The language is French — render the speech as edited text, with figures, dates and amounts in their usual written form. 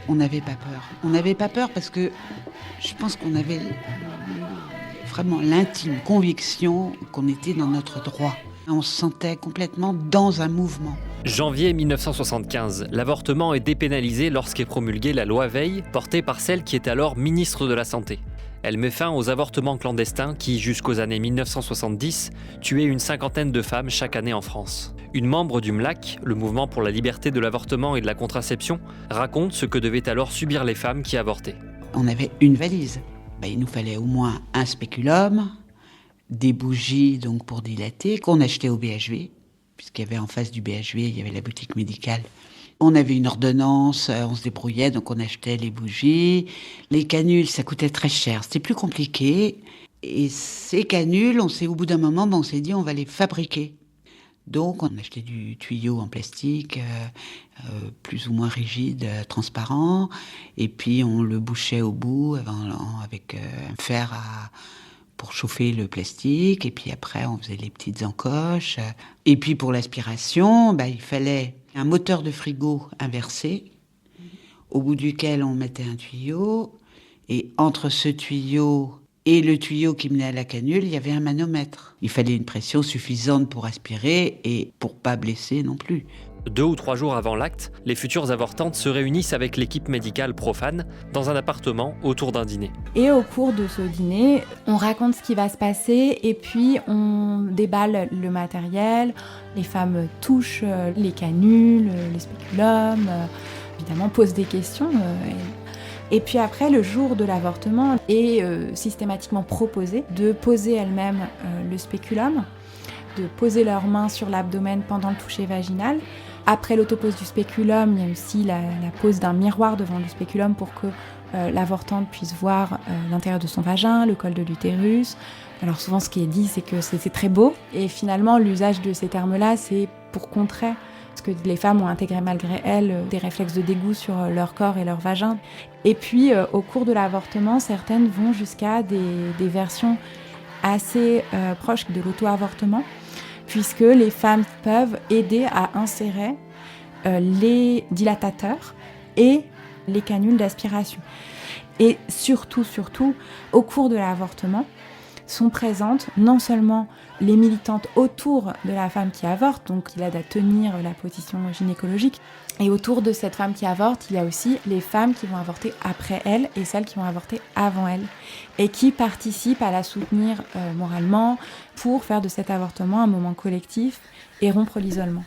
On n'avait pas peur. On n'avait pas peur parce que je pense qu'on avait vraiment l'intime conviction qu'on était dans notre droit. On se sentait complètement dans un mouvement. Janvier 1975, l'avortement est dépénalisé lorsqu'est promulguée la loi Veil, portée par celle qui est alors ministre de la Santé. Elle met fin aux avortements clandestins qui, jusqu'aux années 1970, tuaient une cinquantaine de femmes chaque année en France. Une membre du MLAC, le Mouvement pour la liberté de l'avortement et de la contraception, raconte ce que devaient alors subir les femmes qui avortaient. On avait une valise. Il nous fallait au moins un spéculum, des bougies donc pour dilater, qu'on achetait au BHV, puisqu'il y avait en face du BHV, il y avait la boutique médicale. On avait une ordonnance, on se débrouillait, donc on achetait les bougies. Les canules, ça coûtait très cher, c'était plus compliqué. Et ces canules, au bout d'un moment, on s'est dit on va les fabriquer. Donc on achetait du tuyau en plastique, plus ou moins rigide, transparent, et puis on le bouchait au bout avec un fer pour chauffer le plastique, et puis après on faisait les petites encoches. Et puis pour l'aspiration, il fallait un moteur de frigo inversé, au bout duquel on mettait un tuyau, et entre ce tuyau et le tuyau qui menait à la canule, il y avait un manomètre. Il fallait une pression suffisante pour aspirer et pour pas blesser non plus. 2 ou 3 jours avant l'acte, les futures avortantes se réunissent avec l'équipe médicale profane dans un appartement autour d'un dîner. Et au cours de ce dîner, on raconte ce qui va se passer et puis on déballe le matériel. Les femmes touchent les canules, les spéculums, évidemment posent des questions. Et puis après, le jour de l'avortement est systématiquement proposé de poser elles-mêmes le spéculum, de poser leurs mains sur l'abdomen pendant le toucher vaginal. Après l'autopose du spéculum, il y a aussi la pose d'un miroir devant le spéculum pour que l'avortante puisse voir l'intérieur de son vagin, le col de l'utérus. Alors souvent, ce qui est dit, c'est que c'est très beau. Et finalement, l'usage de ces termes-là, c'est pour contrer. Parce que les femmes ont intégré malgré elles des réflexes de dégoût sur leur corps et leur vagin. Et puis, au cours de l'avortement, certaines vont jusqu'à des versions assez proches de l'auto-avortement, puisque les femmes peuvent aider à insérer les dilatateurs et les canules d'aspiration. Et surtout, au cours de l'avortement, sont présentes non seulement les militantes autour de la femme qui avorte, donc qui l'aident à tenir la position gynécologique, et autour de cette femme qui avorte, il y a aussi les femmes qui vont avorter après elle et celles qui vont avorter avant elle, et qui participent à la soutenir moralement pour faire de cet avortement un moment collectif et rompre l'isolement.